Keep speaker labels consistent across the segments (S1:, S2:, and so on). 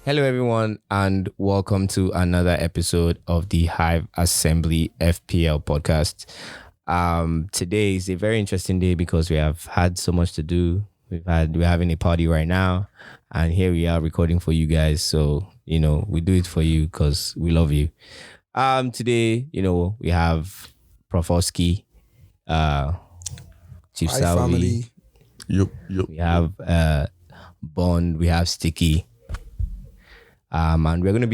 S1: Hello, everyone, and welcome to another episode of the Hive Assembly FPL podcast. Today is a very interesting day because we have had so much to do. We're having a party right now, and here we are recording for you guys. So we do it for you because we love you. Today, we have Prof. Oscy, Chief
S2: Hi,
S1: Salvi.
S2: family.
S3: Yup.
S1: We have Bond. We have Sticky. And we're gonna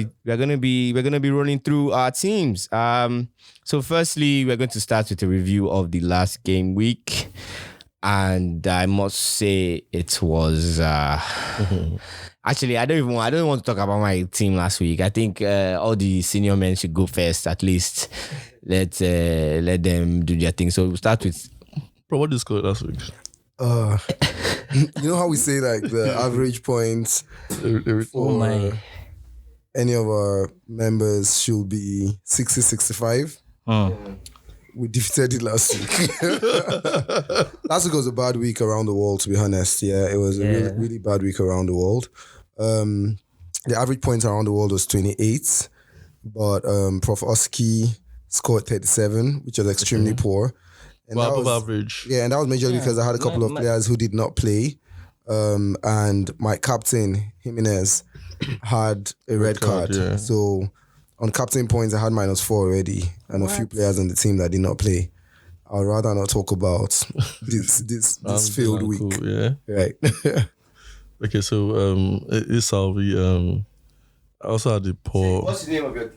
S1: be running through our teams. So firstly, we're going to start with a review of the last game week, and I must say it was actually I don't want to talk about my team last week. I think all the senior men should go first at least. Let them do their thing. So we'll start with.
S3: Bro, what did you score last week?
S2: You know how we say like the average points for any of our members should be 60-65? We defeated it last week. Last week was a bad week around the world, to be honest. Yeah, it was a really, really bad week around the world. The average points around the world was 28, but Prof. Oscy scored 37, which was extremely poor. And
S3: well, above average.
S2: Yeah, and that was majorly because I had a couple of players who did not play. And my captain, Jimenez, had a red card.
S3: Yeah.
S2: So on captain points, I had -4 already, and a few players on the team that did not play. I'd rather not talk about this failed week.
S3: Cool, yeah.
S2: Right.
S3: Okay, so it's Salvi. I also had the poor.
S1: What's the name of your?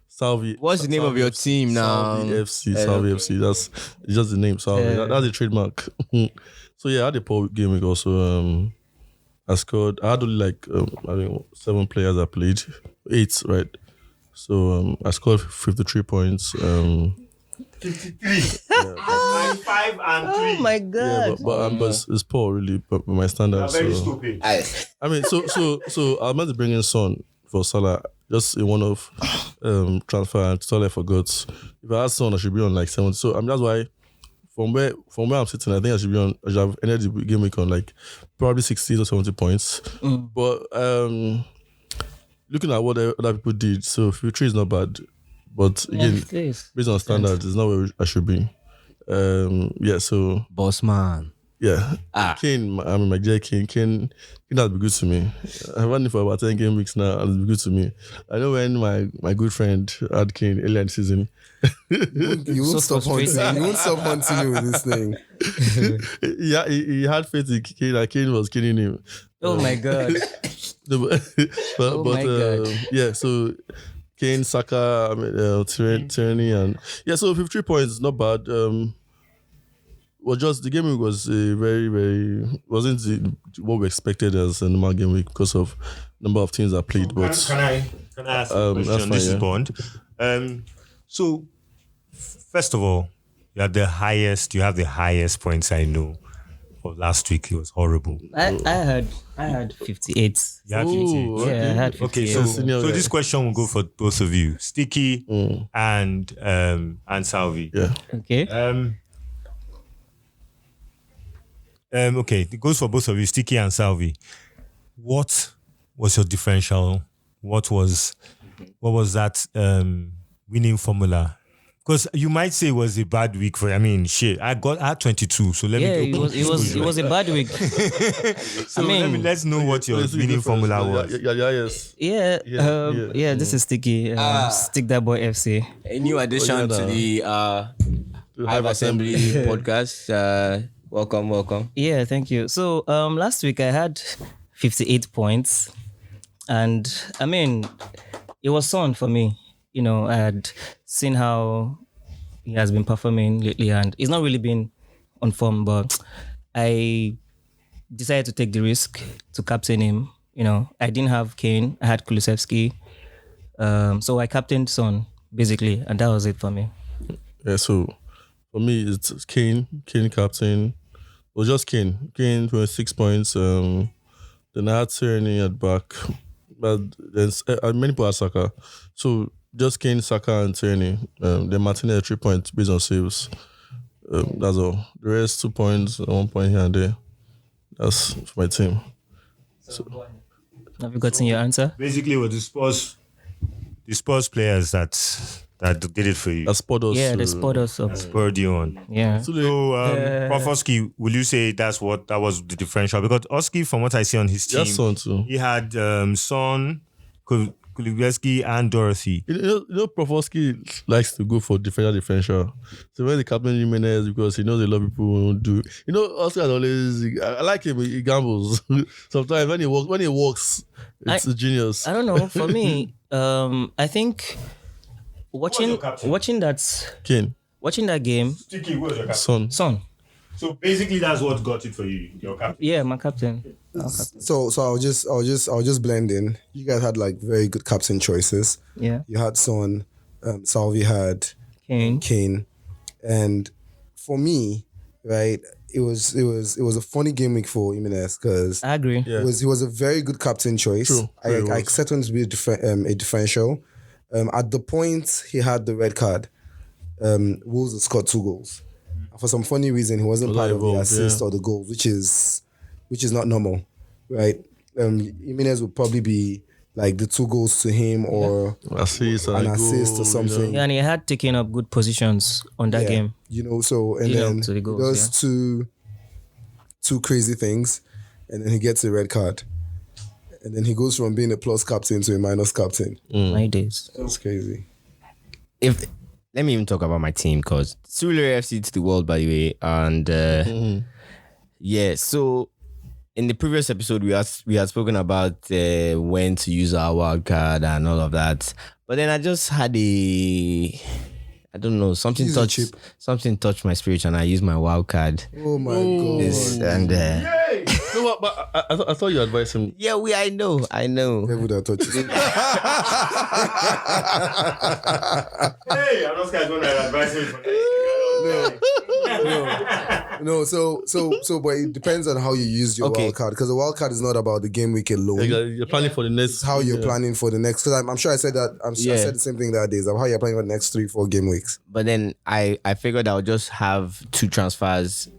S3: Salvi.
S1: What's the name of your team now?
S3: SalvyFC. That's it's just the name. Salvi. That's a trademark. So yeah, I had a poor game week also. I had only 7 players I played. 8, right? So I scored 53 points.
S4: 53. 5 and 3.
S5: Oh my god!
S3: Yeah, but it's poor really, but by my standards.
S4: Very stupid.
S3: I mean, so I meant to bring in Son for Salah, just in one of transfer, and totally forgot. If I had Son, I should be on 70. So that's why from where I'm sitting, I think I should have ended the game week on probably 60 or 70 points. But looking at what other people did, so 53 is not bad. But again, based on standards, it's not where I should be. So
S1: Boss man.
S3: yeah, Kane. I mean, my J Kane has been good to me. I've had him for about 10 game weeks now, and it's been good to me. I know when my good friend had Kane earlier in the season.
S2: You won't stop hunting me with this thing.
S3: Yeah, he had faith in Kane, and Kane was killing him.
S5: Oh my god!
S3: Yeah, so Kane, Saka, Tierney, and so 53 points, not bad. Well, just the game week was very, very wasn't what we expected as a normal game week because of number of teams that played. But
S4: Can I ask a question? This is Bond. So first of all, you have the highest points I know. Of last week, it was horrible.
S5: I had 58.
S4: You had 58.
S5: Yeah, I had 58.
S4: Okay, so this question will go for both of you, Sticky and Salvi.
S3: yeah,
S5: Okay.
S4: Okay, it goes for both of you, Sticky and Salvi. What was your differential? What was that winning formula? Because you might say it was a bad week for you. I mean, shit, I had 22, so let me.
S5: It was a bad week.
S4: So let's know what your winning formula was.
S5: Yeah. This is Sticky. StickdatboyFC.
S1: A new addition to the Hive Assembly podcast. Welcome.
S5: Yeah, thank you. So last week I had 58 points, and I mean, it was Son for me. I had seen how he has been performing lately, and he's not really been on form, but I decided to take the risk to captain him. I didn't have Kane, I had Kulusevski. So I captained Son, basically, and that was it for me.
S3: Yeah, so for me, it's Kane captain. It was just Kane 26 points. Then I had Tierney at back, but there's many people had Saka. So just Kane, Saka, and Tierney. Then Martinez 3 points based on saves. That's all. The rest 2 points, 1 point here and there. That's for my team.
S5: Have you gotten your answer?
S4: Basically, it was the Spurs players that did it for you.
S3: That spurred us.
S5: Yeah, they spurred us up.
S4: Spurred you on.
S5: Yeah.
S4: So, Prof. Oski, will you say that was the differential? Because Oski, from what I see on his team,
S3: Son too.
S4: he had Son, Kuliveski, and Dorothy.
S3: You know, Profosky likes to go for differential. So when the captain Jimenez, because he knows a lot of people won't do. You know, Oscar always. I like him. He gambles. Sometimes when he walks, it's a genius.
S5: I don't know. For me, I think watching that game,
S4: Sticky, who was your captain?
S5: Son.
S4: So basically, that's what got it for you, your captain.
S5: Yeah, my captain.
S2: So I'll just blend in. You guys had like very good captain choices.
S5: Yeah.
S2: You had Son, Salvi had
S5: Kane.
S2: and for me, right, it was a funny game week for Jimenez because
S5: I agree.
S3: Yeah.
S2: he was a very good captain choice.
S3: True.
S2: I accept him to be a differential. At the point he had the red card, Wolves had scored 2 goals. For some funny reason, he wasn't part of the assist or the goals, which is not normal, right? Jimenez would probably be like the 2 goals to him or
S3: an assist
S2: or something.
S5: Yeah, and he had taken up good positions on that game.
S2: You know, so and
S5: Leading
S2: then
S5: up to the
S2: he
S5: goals,
S2: does two crazy things, and then he gets a red card, and then he goes from being a plus captain to a minus captain.
S5: My days.
S2: That's crazy.
S1: Let me even talk about my team because SurulereFC to the world, by the way. And yeah, so in the previous episode, we had spoken about when to use our wild card and all of that. But then I just had I don't know, something touched my spirit and I used my wild card.
S2: Oh my god!
S3: No, but I thought you advised him.
S1: Yeah, I know.
S2: Never would have touched it.
S4: Hey, I'm not going to advise him for
S2: No. So, but it depends on how you use your wild card because the wild card is not about the game week alone.
S3: You're planning for the next.
S2: It's how you're planning for the next. Because I'm sure I said that. I said the same thing that day. Of how you're planning for the next 3-4 game weeks.
S1: But then I figured I would just have 2 transfers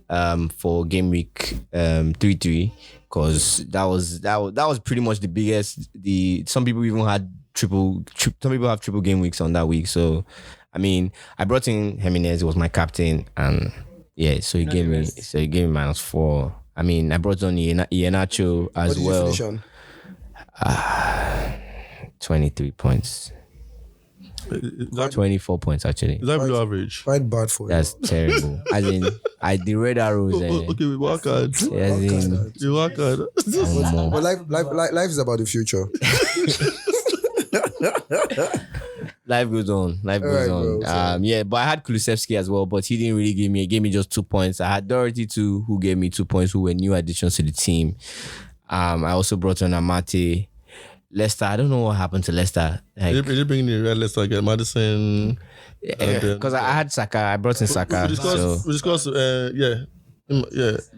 S1: for game week 3-3 because that was pretty much the biggest. Some people even had some people have triple game weeks on that week. So I mean, I brought in Jimenez. He was my captain, and yeah, so he gave me -4. I mean, I brought on Iheanacho as well.
S2: What did you finish on?
S1: 23 points. 24 points actually.
S3: Is that below average?
S2: Quite bad for you.
S1: That's terrible. As in, the red arrows.
S3: Okay, we work hard. You work hard.
S2: But life is about the future.
S1: Life goes on.
S2: Bro,
S1: yeah, but I had Kulusevski as well, but he didn't really give me. He gave me just 2 points. I had Dorothy too, who gave me 2 points, who were new additions to the team. I also brought on Amate. Leicester, I don't know what happened to Leicester.
S3: Did you bring in the red Leicester again? Madison?
S1: Because I had Saka. I brought in Saka.
S3: We discussed,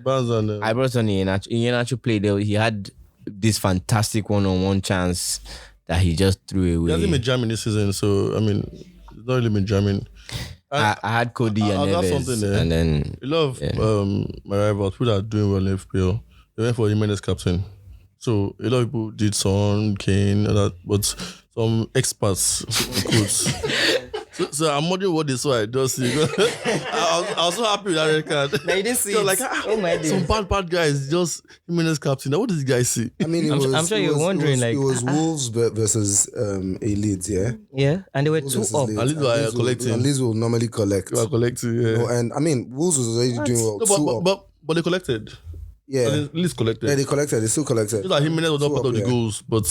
S3: Barnes and...
S1: I brought on Iheanacho. Iheanacho played. He had this fantastic one-on-one chance that he just threw away.
S3: He hasn't been jamming this season, so, I mean, he's not really been jamming.
S1: I had Cody and Neves. And then...
S3: I love my rivals, people that are doing well in FPL. They went for Jimenez captain. So a lot of people did Son, Kane, and that, but some experts, so I'm wondering what they saw. I just see. I was so happy with that red card.
S5: Now you didn't see it.
S3: Like,
S5: my days.
S3: some bad guys, just Jimenez captain. Now what did this guy see?
S2: I mean,
S5: I'm sure you're wondering.
S2: It was Wolves versus a Leeds, yeah.
S5: Yeah, and they were 2 up.
S3: At least we are collecting.
S2: And Leeds will normally collect.
S3: We are collecting, yeah.
S2: You know, and I mean, Wolves was already doing well.
S3: No, but they collected.
S2: Yeah.
S3: At least collected.
S2: Yeah, they still collected.
S3: Just like Jimenez was not part of the goals, but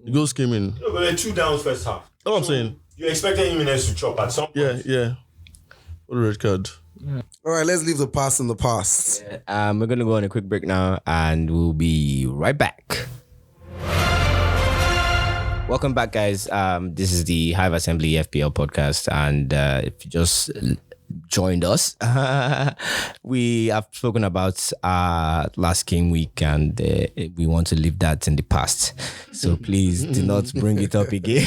S3: the goals came in.
S4: No, but they're 2 down first half.
S3: That's what I'm saying.
S4: You expected Jimenez to chop at some point.
S3: Yeah. What a red card.
S2: All right, let's leave the past in the past.
S1: we're going to go on a quick break now and we'll be right back. Welcome back, guys. This is the Hive Assembly FPL podcast. And if you just joined us, we have spoken about last game week and we want to leave that in the past. So please do not bring it up again.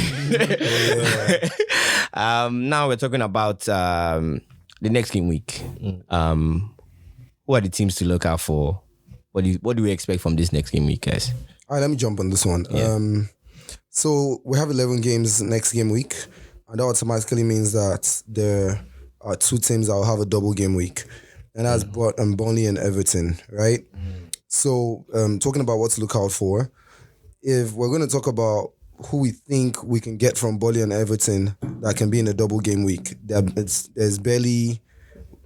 S1: Now we're talking about the next game week. Who are the teams to look out for? What do we expect from this next game week, guys?
S2: All right, let me jump on this one.
S5: Yeah.
S2: So we have 11 games next game week, and that automatically means that there are 2 teams that will have a double game week, and that's Burnley and Everton, right? So talking about what to look out for, if we're going to talk about who we think we can get from Burnley and Everton that can be in a double game week,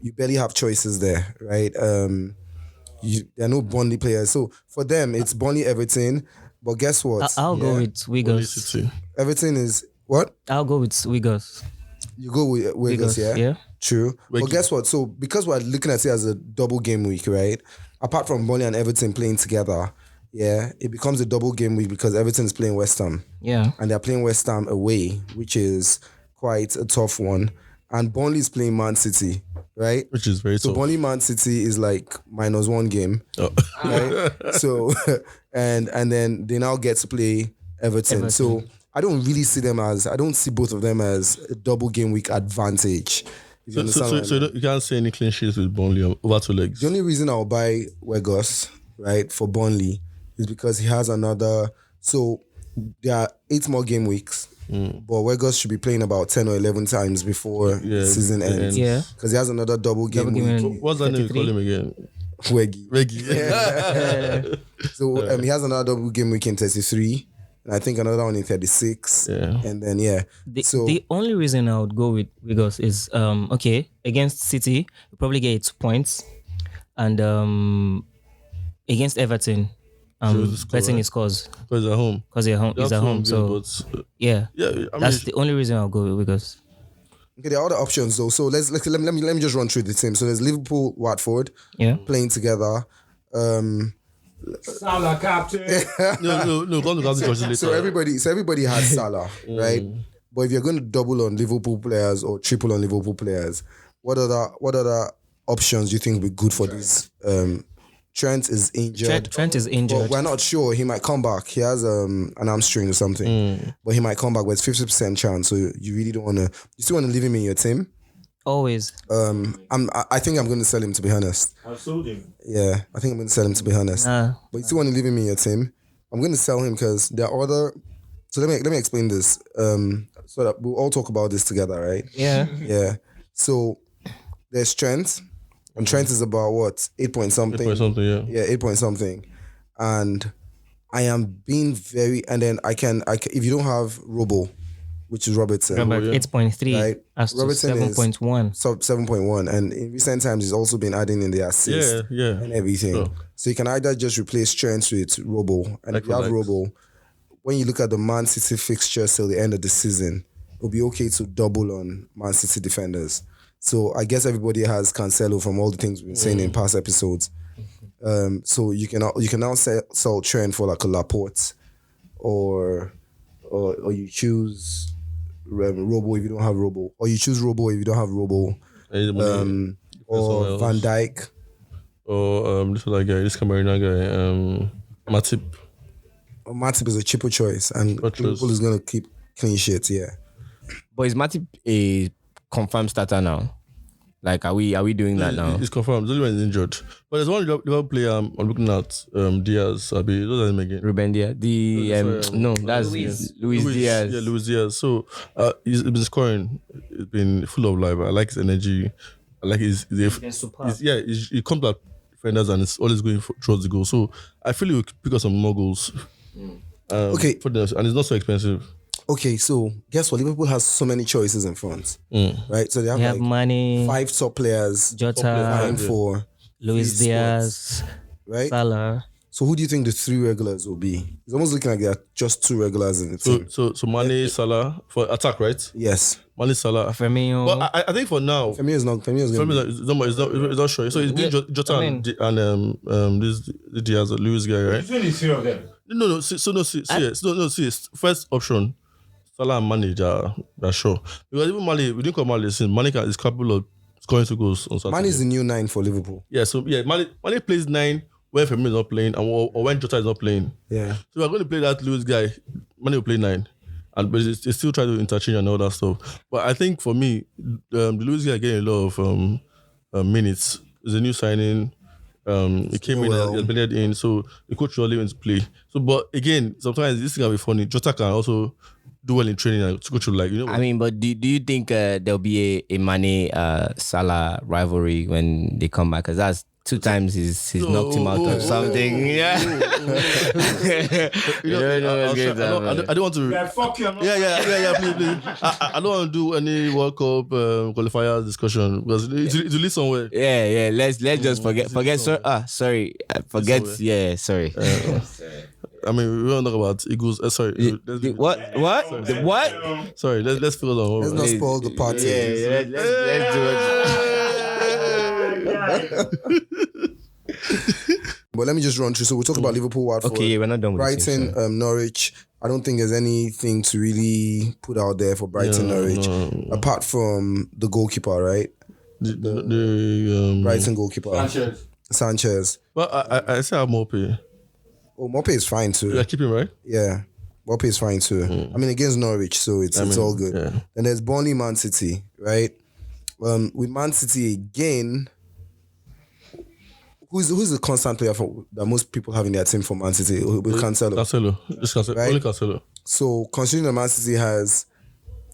S2: you barely have choices there, right? There are no Burnley players, so for them it's Burnley, Everton. But guess what?
S5: I'll go with Wiggles.
S3: City.
S2: Everton is what?
S5: I'll go with Wiggles.
S2: You go with Wiggles, yeah?
S5: Yeah.
S2: True.
S3: Wiggy.
S2: But guess what? So because we're looking at it as a double game week, right? Apart from Burnley and Everton playing together, yeah, it becomes a double game week because Everton is playing West Ham.
S5: Yeah.
S2: And they're playing West Ham away, which is quite a tough one. And Burnley is playing Man City, right?
S3: Which is very
S2: So
S3: tough.
S2: Burnley Man City is like -1 game,
S3: Oh.
S2: right? So and then they now get to play Everton. So I don't really see I don't see both of them as a double game week advantage. If you understand what I mean.
S3: You can't say any clean sheets with Burnley over 2 legs.
S2: The only reason I'll buy Wiggles, right, for Burnley is because he has another. So there are 8 more game weeks, but Wiggles should be playing about 10 or 11 times before the season ends.
S5: Yeah.
S2: Because he has another double game week.
S5: in
S3: What's that name you
S5: 33.
S3: call him again?
S2: Weggy.
S3: Reggie.
S2: So he has another double game week in 33, and I think another one in 36.
S3: Yeah.
S2: And then
S5: The only reason I would go with Wiggles is okay, against City you probably get 2 points, and against Everton betting his scores
S3: Because at home.
S5: because he's at home. So yeah,
S3: I
S5: that's the only reason I'll go with Wiggles.
S2: okay, there are other options though. So let me just run through the team. So there's Liverpool, Watford
S5: Yeah.
S2: playing together.
S4: Salah captain.
S3: no, go to the later.
S2: So everybody has Salah, right? But if you're going to double on Liverpool players or triple on Liverpool players, what other options do you think would be good for these? Trent is injured.
S5: Trent is
S2: But
S5: injured.
S2: we're not sure. He might come back. He has an armstring or something. But he might come back with 50% chance. So you really don't want to. You still want to leave him in your team.
S5: Always.
S2: I think I'm going to sell him, to be honest.
S4: I sold him.
S2: Yeah, I think I'm going to sell him, to be honest. But you still want to leave him in your team. I'm going to sell him because there are other. So let me explain this. So that we'll all talk about this together, right?
S5: Yeah.
S2: Yeah. So there's Trent, and Trent is about what 8 point something.
S3: 8 point something, yeah.
S2: Yeah, 8 point something, and I am being very. And then I can if you don't have Robo, which is Robertson,
S5: Remember 8.3
S2: Right.
S5: as to
S2: Robertson is
S5: 7.1.
S2: sub 7.1, and in recent times he's also been adding in the assist
S3: Yeah.
S2: and everything.
S3: Sure.
S2: So you can either just replace Trent with Robo, and
S3: Like
S2: if you have
S3: for likes.
S2: Robo, when you look at the Man City fixtures till the end of the season, it'll be okay to double on Man City defenders. So I guess everybody has Cancelo from all the things we've been saying in past episodes. So you can now sell Trent for like a Laporte, or you choose Robo if you don't have Robo, or you choose Robo if you don't have Robo, or Van Dijk.
S3: Or this other guy, this Cameroonian guy, Matip.
S2: Matip is a cheaper choice, and Liverpool is going to keep clean sheets. Yeah.
S1: But is Matip a confirmed starter now? Like, are we doing that now?
S3: It's confirmed. The only one is injured. But there's one Liverpool player I'm looking at, Diaz. Those are him again.
S1: Ruben Diaz. That's Luis Diaz.
S3: Yeah, Luis Diaz. So he's been scoring. It's been full of life. I like his energy. I like his. He comes at defenders and it's always going towards the goal. So I feel he will pick up some more goals.
S2: Okay.
S3: For them, and it's not so expensive.
S2: Okay, so guess what? Liverpool has so many choices in front, right? So they have,
S5: You have Mane,
S2: 5 top players
S5: Jota,
S2: vying for
S5: Luis
S2: these
S5: Diaz,
S2: spots, right?
S5: Salah.
S2: So who do you think the 3 regulars will be? It's almost looking like there are just 2 regulars in the team.
S3: So Mane, Salah for attack, right?
S2: Yes.
S3: Mane, Salah.
S5: Firmino.
S3: But I think for now,
S2: Femi is going to
S3: it's not sure. So it's been Jota and this Diaz, Luis guy, right?
S4: Between the 3 of them.
S3: See, first option, Salah and Mane are sure. Because even Mane, we didn't call Mane since Mane is capable of scoring 2 goals on Saturday.
S2: Man is the new 9 for Liverpool.
S3: Yeah, so Mane plays 9 when Firmino is not playing or when Jota is not playing.
S2: Yeah.
S3: So we're going to play that Lewis guy. Mane will play 9. But they still try to interchange and all that stuff. But I think for me, the Lewis guy getting a lot of minutes. Is a new signing. He came in and blended in, so the coach will leave him to play. So, but again, sometimes this thing can be funny. Jota can also do well in training, and coach will like,
S1: I mean, but do you think there'll be a Mane Salah rivalry when they come back? Because that's 2 times he's knocked him out of something. Yeah.
S3: I don't want to.
S4: Yeah, fuck you.
S3: Yeah, please. I don't want to do any World Cup qualifier discussion because it will lead somewhere.
S1: Yeah. Let's just forget. Sorry. Forget. Yeah, sorry.
S3: I mean, we don't talk about Eagles. Sorry.
S1: What?
S3: Sorry. Let's focus on.
S2: Let's not spoil the party.
S1: Yeah. Let's do it.
S2: But let me just run through. So we'll talk about Liverpool, Watford.
S1: Okay, we're not done with
S2: Brighton, Norwich. I don't think there's anything to really put out there for Brighton, Norwich, apart from the goalkeeper, right?
S3: The
S2: Brighton goalkeeper, Sanchez.
S3: Well, I say I'm Mope.
S2: Oh, Mope is fine too.
S3: Yeah, keep him right.
S2: Yeah, Mope is fine too. I mean, against Norwich, so it's all good.
S3: Yeah.
S2: And there's Burnley, Man City, right? With Man City again. Who's the constant player that most people have in their team for Man City? With Cancelo.
S3: Just Cancelo.
S2: Right?
S3: Only Cancelo.
S2: So considering that Man City has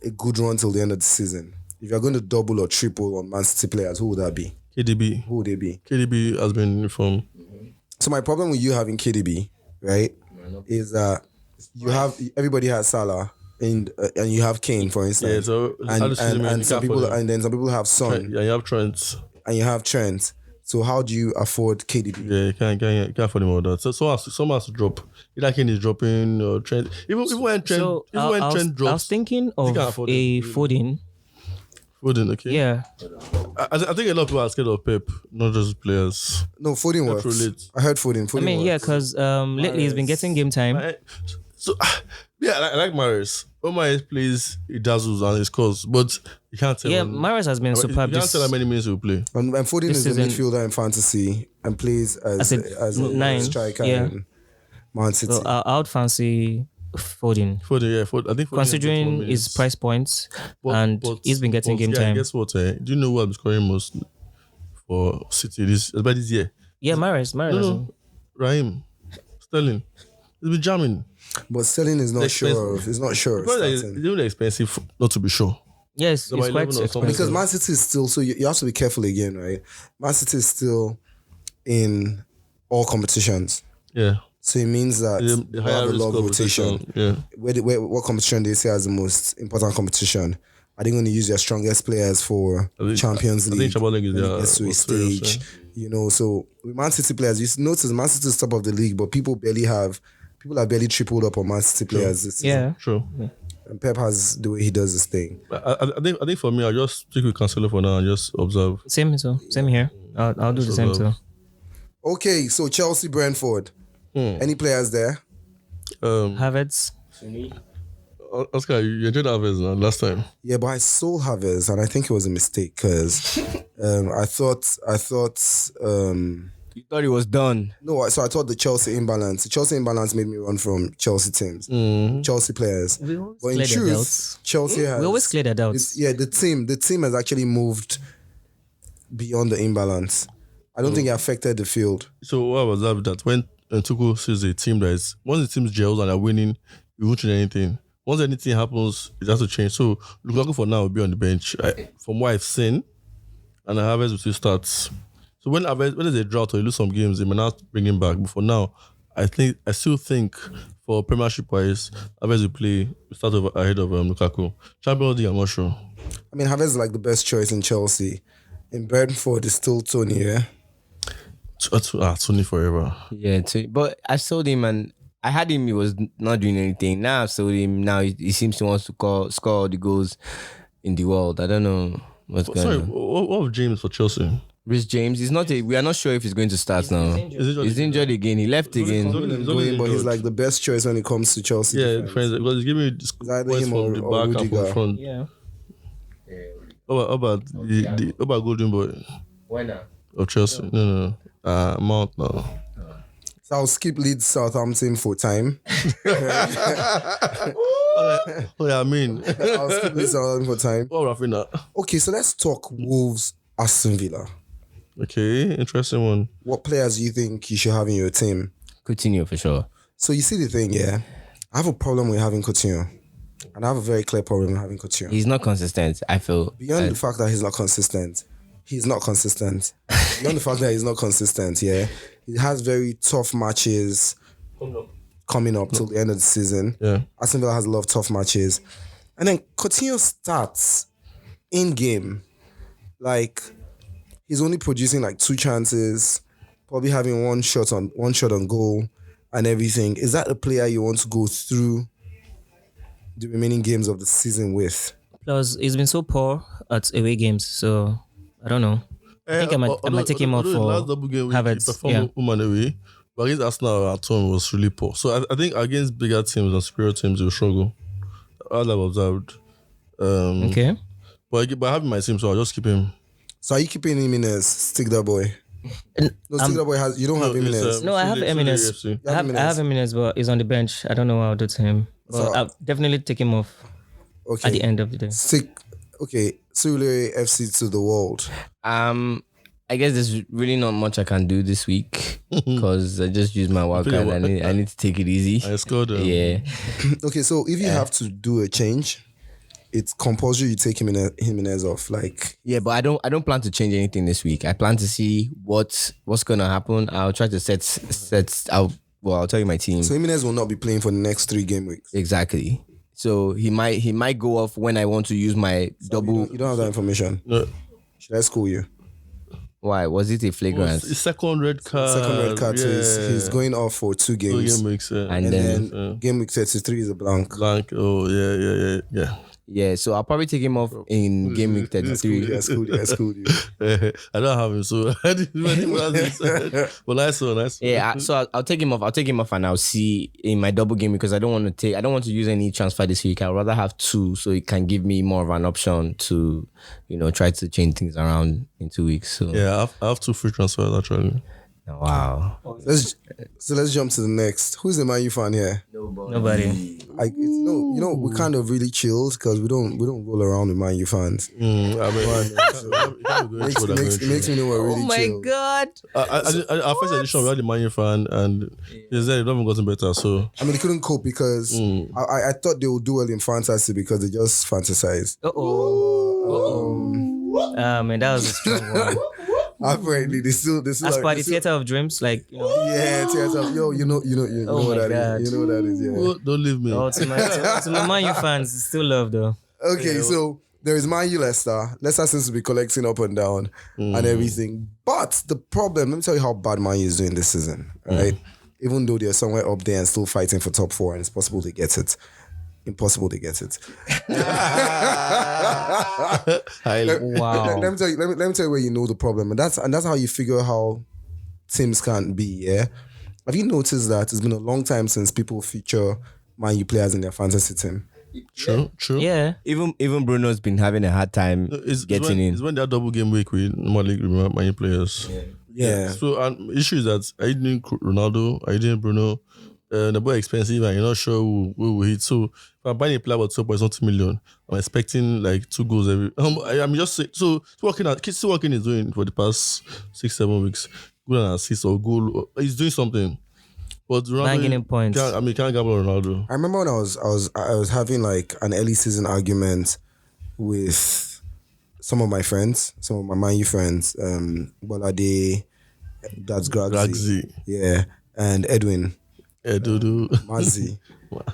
S2: a good run till the end of the season, if you're going to double or triple on Man City players, who would that be?
S3: KDB.
S2: Who would they be?
S3: KDB has been informed.
S2: So my problem with you having KDB, right, is that everybody has Salah and you have Kane, for instance.
S3: Yeah, so
S2: and some people have Son.
S3: Yeah, you have Trent.
S2: And you have Trent. So how do you afford KDB?
S3: Yeah, you can't afford him all that. So some has to drop. Either Kane is dropping or Trent. Even when Trent drops,
S5: I was thinking of a Foden.
S3: Foden, okay.
S5: Yeah.
S3: I think a lot of people are scared of Pep, not just players.
S2: No, Foden works. I heard Foden.
S5: I mean,
S2: works.
S5: because lately he's been getting game time.
S3: So, I like Mahrez. When Mahrez plays, he dazzles and he scores, but you can't tell.
S5: Yeah, Mahrez has been superb.
S3: You can't tell how many minutes he will play.
S2: And Foden is a midfielder in fantasy and plays as a 9 striker in Man City.
S5: So I would fancy Foden.
S3: Foden. I think Foden
S5: considering his price points, but he's been getting game time.
S3: Guess what? Do you know who I'm scoring most for City this year?
S5: Yeah, Mahrez.
S3: No. Raheem Sterling. He's been jamming.
S2: But Sterling is not sure. He's not sure.
S3: It's really expensive not to be sure.
S5: Yes, it's quite expensive.
S2: Because Man City is still, so you have to be careful again, right? Man City is still in all competitions.
S3: Yeah.
S2: So it means that
S3: the
S2: they have a lot of rotation.
S3: Yeah.
S2: What competition do you see as the most important competition? Are they going to use their strongest players for Champions League?
S3: I think Champions League
S2: is to a stage. So with Man City players, you notice Man City is top of the league, but people have barely tripled up on Man City players this season.
S5: Yeah.
S3: True.
S2: And Pep has the way he does this thing.
S3: I think for me, I'll just stick with Cancelo for now and just observe.
S5: Same here. I'll do the same too.
S2: Okay, so Chelsea, Brentford. Any players there?
S5: Havertz.
S3: Oscar, you enjoyed Havertz last time.
S2: Yeah, but I sold Havertz and I think it was a mistake because I thought
S1: you thought it was done.
S2: No, so I thought the Chelsea imbalance made me run from Chelsea teams, Chelsea players. But in truth, Chelsea has.
S5: We always clear the doubts.
S2: The team has actually moved beyond the imbalance. I don't think it affected the field.
S3: So what was that when Tuchel sees a team that is, once the team's gels and are winning, you won't change anything. Once anything happens, it has to change. So Lukaku for now will be on the bench. From what I've seen, and Havertz will still start. So when there's a drought or you lose some games, they may not bring him back. But for now, I still think for Premiership wise, Havertz will start ahead of Lukaku. Champions League, I'm not sure.
S2: I mean, Havertz is like the best choice in Chelsea. In Brentford, it's still Tony, yeah?
S3: Tony forever.
S1: Yeah, but I sold him and I had him, he was not doing anything. Now I've sold him, now he seems to want to score all the goals in the world. I don't know what's going on.
S3: What of James for Chelsea?
S1: Rhys James, we are not sure if he's going to start now. He's injured again. He left again.
S2: But he's like the best choice when it comes to Chelsea.
S3: Yeah, friends, because he's giving me
S2: either him or
S3: the back and from front.
S5: Yeah.
S3: How about Golden Boy?
S1: Why not?
S3: Of Chelsea? No. Mount now.
S2: So I'll skip Leeds Southampton for time.
S3: I mean.
S2: I'll skip Leeds Southampton for time.
S3: Oh, Rafinha.
S2: Okay, so let's talk Wolves Aston Villa.
S3: Okay, interesting one.
S2: What players do you think you should have in your team?
S1: Coutinho for sure.
S2: So you see the thing, yeah? I have a problem with having Coutinho. And I have a very clear problem with having Coutinho.
S1: He's not consistent, I feel.
S2: Beyond the fact that he's not consistent. Beyond the fact that he's not consistent, yeah? He has very tough matches coming up till the end of the season.
S3: Yeah.
S2: Aston Villa has a lot of tough matches. And then Coutinho starts in game. Like, he's only producing like 2 chances, probably having one shot on goal and everything. Is that a player you want to go through the remaining games of the season with?
S5: Plus, he's been so poor at away games, so I don't know. I think I might take him off for
S3: last double game
S5: Havertz.
S3: He performed home and away, but against Arsenal at home was really poor. So I think against bigger teams and superior teams, he will struggle. As I've observed.
S5: Okay.
S3: But I have him in my team, so I'll just keep him.
S2: So are you keeping him in as Stick That Boy? No, Stick That Boy has. You don't have him in as.
S5: No, I have Jimenez. I have Jimenez, but he's on the bench. I don't know what I'll do to him. But
S2: So-
S5: I'll definitely take him off
S2: Okay.
S5: at the end of the day.
S2: SurulereFC to the world.
S1: I guess there's really not much I can do this week because I just used my wildcard. I need to take it easy.
S3: I scored.
S1: Yeah.
S2: Okay, so if you have to do a change, it's compulsory you take Jimenez off. Like,
S1: Yeah, but I don't plan to change anything this week. I plan to see what's gonna happen. I'll try to I'll tell you my team.
S2: so Jimenez will not be playing for the next 3 game weeks.
S1: Exactly. So he might go off when I want to use my double.
S2: You don't have that information.
S3: No,
S2: Should I school you?
S1: Why was it a flagrant?
S3: it's second red card.
S2: Second red card. So
S3: Yeah.
S2: he's going off for 2
S3: So
S2: games.
S3: game weeks,
S1: And
S2: And
S1: then
S2: then game week 33 is a blank.
S3: blank. Oh yeah.
S1: yeah, so I'll probably take him off in game week 33.
S2: I schooled you.
S3: I don't have him, so I didn't have this. But nice one.
S1: Yeah, so I'll take him off. I'll take him off, and I'll see in my double game because I don't want to use any transfer this week. I'd rather have 2, so it can give me more of an option to, try to change things around in 2 weeks. So
S3: Yeah, I have 2 free transfers actually.
S1: wow,
S2: Let's jump to the next. Who's the Man U fan here?
S5: Nobody.
S2: We kind of really chilled because we don't roll around with Man U fans.
S3: I mean,
S2: It makes me know we're really
S5: Oh my
S2: chill.
S5: God.
S3: Our first edition, we had the Man U fan, and he said it haven't gotten better. So
S2: I mean, they couldn't cope because I thought they would do well in fantasy because they just fantasized.
S5: Man, that was a strong one.
S2: Apparently, they still
S5: As per the theater of dreams,
S2: yeah, theater. Yo, you know
S5: Oh
S2: what
S5: my
S2: that
S5: God.
S2: is. You know what that is. Yeah.
S3: oh, don't leave me.
S5: to my Man U fans, still love though.
S2: Okay, so there is Man U Leicester. Leicester seems to be collecting up and down and everything. But the problem, let me tell you how bad Man U is doing this season, right? Even though they're somewhere up there and still fighting for top 4 and it's possible to get it. Impossible to get it.
S5: Wow.
S2: Let me tell you where you know the problem. And that's how you figure how teams can be, yeah? Have you noticed that it's been a long time since people feature Man U players in their fantasy team?
S3: True.
S5: Yeah.
S1: even Bruno's been having a hard time getting in.
S3: It's when that double game week we normally remember Man U players.
S2: Yeah.
S3: So issue is that I didn't Ronaldo, I didn't Bruno. The boy expensive and you're not sure who will hit. So if I'm buying a player worth 2.2 million, I'm expecting like 2 goals every. I'm just saying. So still working is doing for the past 6-7 weeks. Good an assist or goal. He's doing something. But Ronaldo,
S5: Banging in points.
S3: can't gamble on Ronaldo.
S2: I remember when I was having like an early season argument with some of my friends, some of my Man U friends, Bolade, that's Gragsy. Yeah, and Edwin.
S3: Dudu.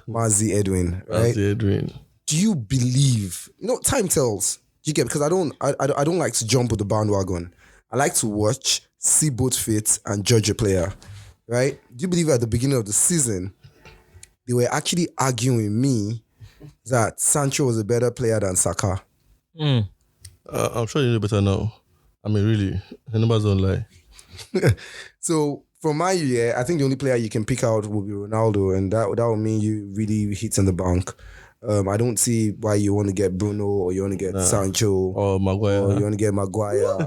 S2: Mazi Edwin, right?
S3: Edwin.
S2: Do you believe? Time tells. Do you get? Because I don't like to jump with the bandwagon. I like to watch, see both fit, and judge a player, right? Do you believe at the beginning of the season they were actually arguing with me that Sancho was a better player than Saka?
S3: I'm sure you know better now. I mean, really, the numbers don't lie.
S2: So from my year, I think the only player you can pick out will be Ronaldo, and that would mean you really hit in the bank. I don't see why you want to get Bruno or you want to get Sancho
S3: Or Maguire.
S2: or you want to get Maguire.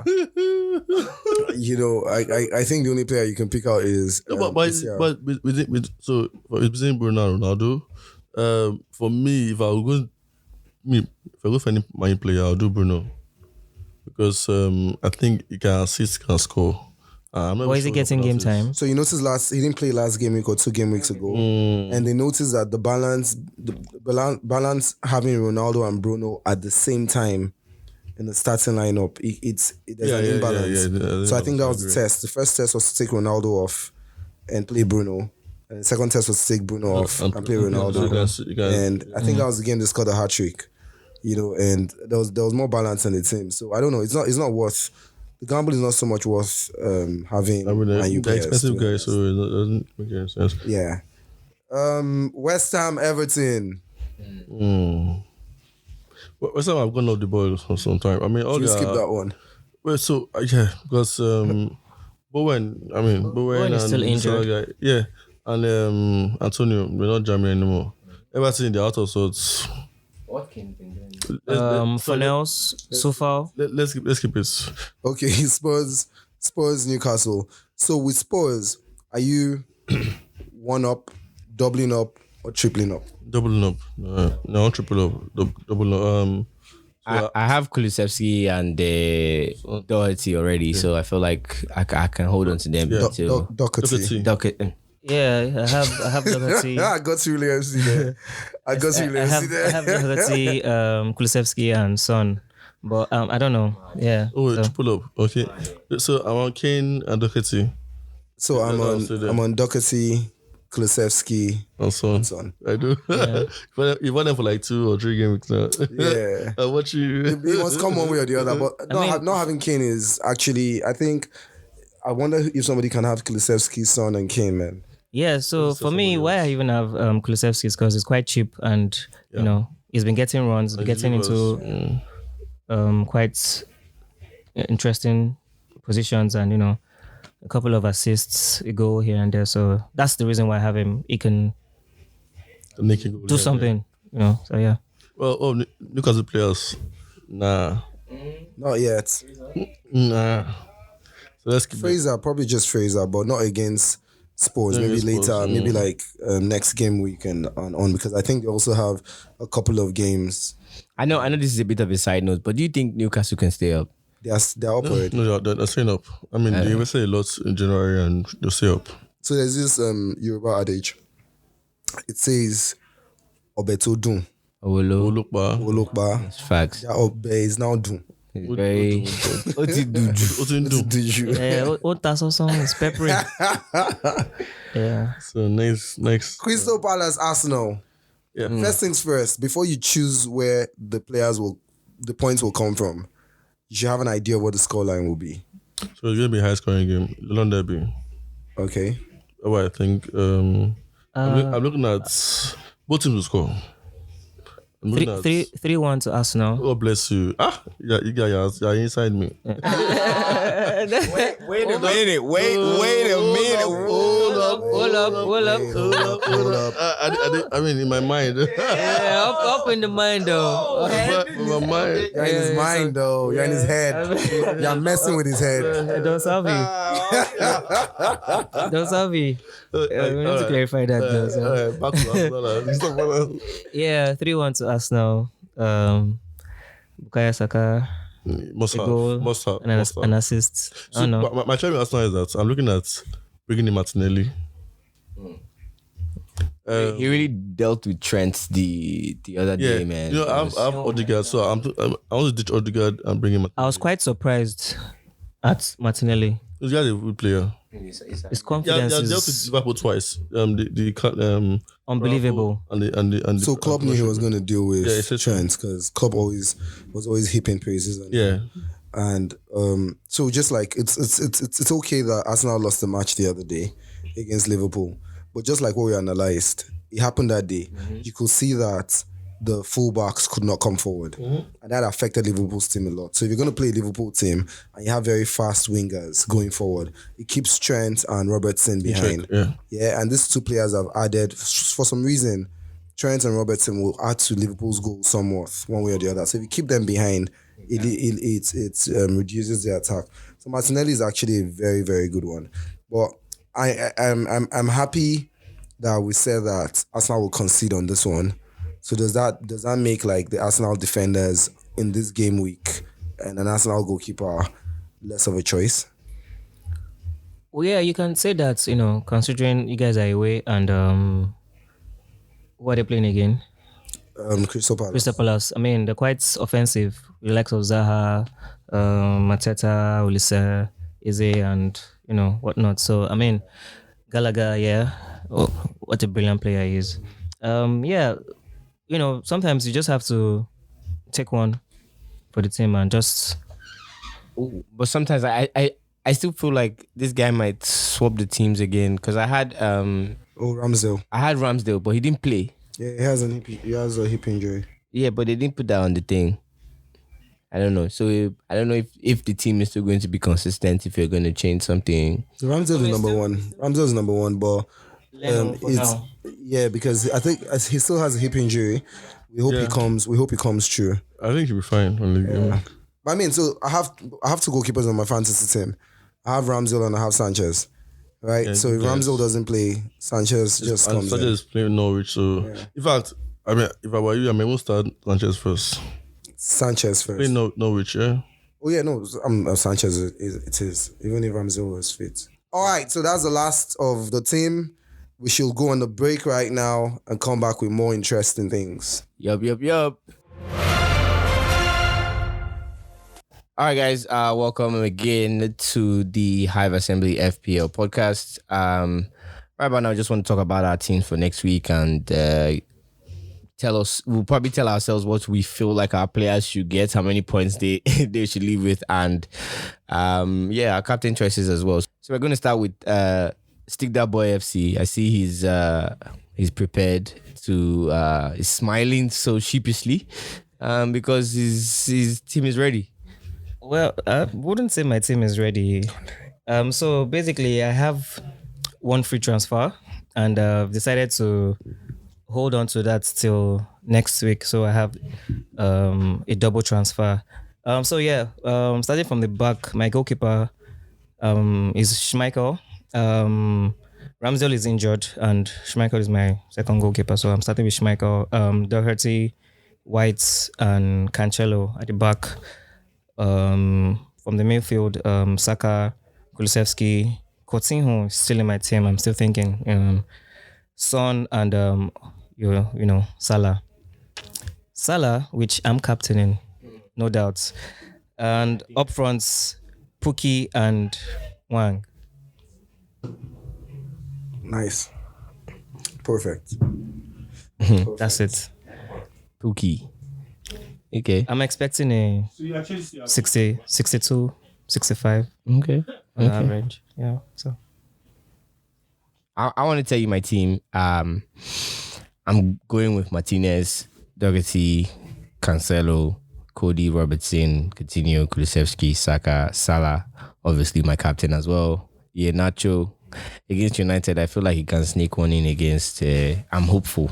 S2: I think the only player you can pick out is
S3: but between Bruno and Ronaldo, for me, if I go for any Man U player, I'll do Bruno. because I think he can assist, can score. I'm not
S5: Or is he
S3: sure
S5: getting
S3: what
S5: game
S3: that is.
S5: time?
S2: So you noticed he didn't play last game week or 2 game weeks ago, and they noticed that the balance having Ronaldo and Bruno at the same time in the starting lineup, there's an imbalance. So I think that was the test. The first test was to take Ronaldo off and play Bruno, and the second test was to take Bruno off and play Ronaldo. And I think that was the game they scored a hat trick. And there was more balance in the team. So I don't know. It's not worth. The gamble is not so much worth having.
S3: The expensive guys, so it doesn't make any sense.
S2: Yeah. West Ham, Everton.
S3: West Ham have gone off the ball for some time. I mean, all
S2: Should we skip that one?
S3: Well, so yeah, because Bowen
S5: is still
S3: and
S5: injured.
S3: Guy, yeah, and Antonio, we're not jamming anymore. Everton, they're out of sorts.
S1: What can be done?
S5: Fornals, so far.
S3: Let's keep it.
S2: Okay, Spurs, Newcastle. So with Spurs, are you one up, doubling up, or tripling up?
S3: Doubling up. No, triple up. Double up.
S1: I have Kulusevski and Doherty already, so I feel like I can hold on to them.
S2: Doherty.
S3: Doherty.
S5: Yeah, I have Doherty.
S2: I got SurulereFC there. I
S5: I have Doherty, Kulusevski, and Son. But I don't know. Yeah.
S3: Oh,
S5: so.
S3: triple up. Okay. So I'm on Kane and Doherty.
S2: So I'm on Doherty, Kulusevski,
S3: And Son. I do.
S5: Yeah.
S3: You want them for like 2 or 3 games now.
S2: Yeah.
S3: I watch you.
S2: It must come one way or the other. But not having Kane is actually, I wonder if somebody can have Kulusevski, Son, and Kane, man.
S5: Yeah, so for me, why I even have Kulusevski is because it's quite cheap and, he's been getting runs, getting into quite interesting positions and, a couple of assists, a goal here and there. So that's the reason why I have him. He can do something, so yeah.
S3: Well, Newcastle players. Nah.
S2: Not yet.
S3: Nah. So let's keep
S2: Fraser, probably just Fraser, but not against Spurs. Maybe later, maybe like next game week and on, because I think they also have a couple of games.
S1: I know this is a bit of a side note, but do you think Newcastle can stay up?
S2: They're up already.
S3: No, they're staying up. I mean, they even say a lot in January and they'll stay up.
S2: So there's this Yoruba adage. It says, Obeto dun. Olokba.
S1: It's facts.
S2: Their Obe is now dun.
S1: It's very.
S5: Otasoson is peppery. Yeah.
S3: So next.
S2: Crystal Palace, Arsenal.
S3: Yeah.
S2: First things first, before you choose where the points will come from, you should have an idea of what the scoreline will be.
S3: So it's gonna be a high scoring game. London Derby.
S2: Okay.
S3: Oh, I think I'm looking at both teams will score.
S5: 3-1 to Arsenal.
S3: Oh, bless you. Yeah, you guys are inside me.
S1: Wait a minute.
S5: Hold up.
S3: I mean, in my mind.
S5: Yeah, up in the mind though.
S3: In my mind.
S2: You're in his mind though. You're in his head. You're messing with his head.
S5: Don't Salvi. We need to clarify that though. So.
S3: Back to Arsenal.
S5: Yeah, 3-1 to Arsenal. Bukayo Saka,
S3: Must have.
S5: an assist. I don't know.
S3: My choice with Arsenal is that I'm looking at bringing in Martinelli.
S1: He really dealt with Trent the other day, man.
S3: I have Odegaard, so I want to ditch Odegaard and bring him Martinelli.
S5: I was quite surprised at Martinelli.
S3: This guy's a good player.
S5: His confidence
S3: dealt with
S5: is
S3: Liverpool twice.
S5: unbelievable.
S3: And
S2: So Klopp knew he was going to deal with
S3: it's
S2: Trent because Klopp was always heaping praises. And so just like it's okay that Arsenal lost the match the other day against Liverpool, but just like what we analysed, it happened that day. You could see that the fullbacks could not come forward, and that affected Liverpool's team a lot. So if you're going to play a Liverpool team and you have very fast wingers going forward, it keeps Trent and Robertson behind. And these two players have added for some reason. Trent and Robertson will add to Liverpool's goal somewhat, one way or the other. So if you keep them behind, it reduces their attack. So Martinelli is actually a very, very good one. But I'm happy that we said that Arsenal will concede on this one. So does that make like the Arsenal defenders in this game week and an Arsenal goalkeeper less of a choice?
S5: Well, yeah, you can say that, considering you guys are away and who are they playing again?
S2: Crystal Palace.
S5: Crystal Palace. I mean, they're quite offensive. The likes of Zaha, Mateta, Ulisse, Eze, and whatnot. So I mean, Gallagher, yeah, what a brilliant player he is. Yeah, sometimes you just have to take one for the team and just.
S1: But sometimes I still feel like this guy might swap the teams again because I had
S2: Ramsdale.
S1: I had Ramsdale, but he didn't play.
S2: Yeah, he has a hip injury.
S1: Yeah, but they didn't put that on the thing. I don't know. So I don't know if the team is still going to be consistent, if you're going to change something.
S2: So Ramsdale is number one. Ramsdale is number one, but because I think as he still has a hip injury. We hope he comes true.
S3: I think he'll be fine.
S2: But I mean, so I have two goalkeepers on my fantasy team. I have Ramsdale and I have Sanchez. Right?
S3: Yeah,
S2: so if Ramsdale doesn't play, Sanchez just comes in.
S3: Sanchez is playing Norwich, so in fact, I mean, if I were you, I may even start Sanchez first.
S2: Sanchez first.
S3: Playing Norwich, yeah.
S2: Oh yeah, no, Sanchez it is. Even if Ramsdale was fit. All right, so that's the last of the team. We should go on the break right now and come back with more interesting things.
S1: Yup. All right, guys. Welcome again to the Hive Assembly FPL podcast. Right about now, I just want to talk about our teams for next week and we'll probably tell ourselves what we feel like our players should get, how many points they should leave with, and our captain choices as well. So we're going to start with StickdatboyFC. I see he's prepared to he's smiling so sheepishly because his team is ready.
S5: Well, I wouldn't say my team is ready. So basically, I have one free transfer, and I've decided to hold on to that till next week. So I have a double transfer. Starting from the back, my goalkeeper is Schmeichel. Ramsdale is injured, and Schmeichel is my second goalkeeper. So I'm starting with Schmeichel, Doherty, White, and Cancelo at the back. From the midfield, Saka, Kulusevski, Coutinho is still in my team. I'm still thinking Son and Salah. Salah, which I'm captaining, no doubt. And up front, Pukki and Wang.
S2: Nice. Perfect.
S5: That's it.
S1: Pukki. Okay.
S5: I'm expecting a 60, 62, 65
S1: Okay.
S5: on average. Yeah. So
S1: I want to tell you my team. I'm going with Martinez, Doherty, Cancelo, Cody, Robertson, Coutinho, Kulusevski, Saka, Salah. Obviously my captain as well. Yeah, Nacho. Against United, I feel like he can sneak one in against. I'm hopeful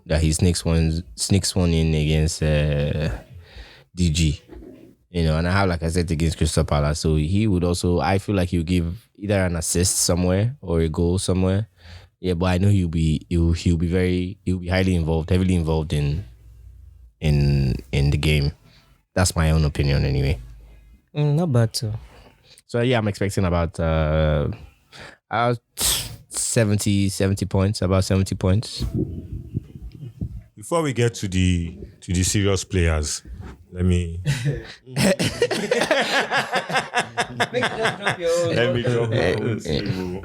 S1: that he sneaks one in against DG. And I have, like I said, against Crystal Palace. So he would also, I feel like he'll give either an assist somewhere or a goal somewhere. Yeah, but I know he'll be heavily involved in the game. That's my own opinion anyway.
S5: not bad too.
S1: So yeah, I'm expecting about 70 points, about 70 points.
S4: Before we get to the serious players, let me let me drop my own single.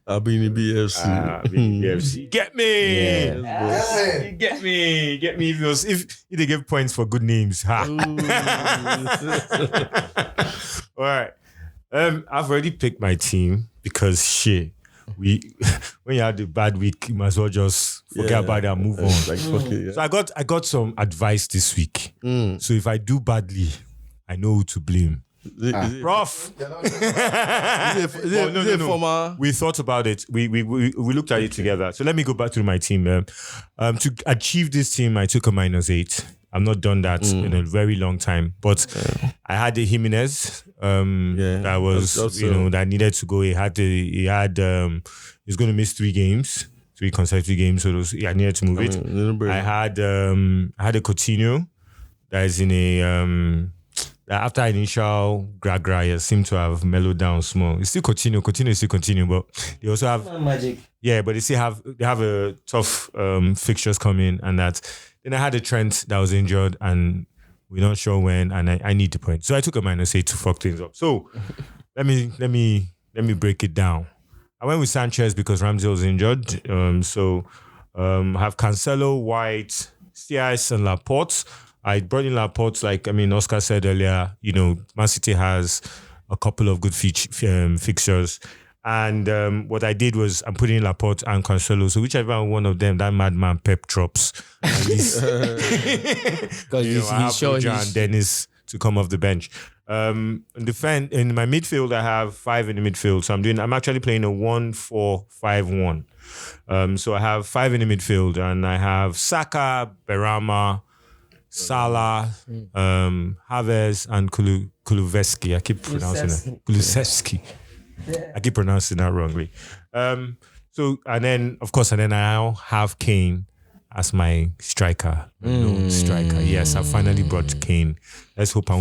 S3: AbinibiFC.
S4: AbinibiFC. Get me!
S1: Yeah.
S4: Get me! If they give points for good names. Ha. All right. I've already picked my team because shit. When you had a bad week, you might as well just forget about it and move on.
S3: Like, fuck it, yeah.
S4: So I got some advice this week. So if I do badly, I know who to blame. Prof.
S3: Former?
S4: We thought about it. We looked at it together. So let me go back to my team. To achieve this team, I took a -8. I've not done that in a very long time. But I had a Jimenez that was that needed to go. He was going to miss 3 consecutive games. So I needed to move it. I had a Coutinho that is in a that after initial gra seem to have mellowed down small. It's still continue, but they also have
S5: magic.
S4: Yeah, but they have a tough fixtures coming, and that. Then I had a Trent that was injured, and we're not sure when, and I need the point. So I took a -8 to fuck things up. So let me break it down. I went with Sanchez because Ramsey was injured. I have Cancelo, White, CIS, and Laporte. I brought in Laporte, Oscar said earlier, Man City has a couple of good fixtures. And what I did was I'm putting in Laporte and Cancelo. So whichever one of them, that madman Pep drops. Because I have Roger and Dennis to come off the bench. In my midfield, I have 5 in the midfield. So I'm actually playing a 1-4-5-1. So I have 5 in the midfield, and I have Saka, Berama, Salah, Havertz, and Kulusevski. I keep pronouncing it. Kulusevski. I keep pronouncing that wrongly. And then I now have Kane as my striker. Striker. Yes, I finally brought Kane. Let's hope I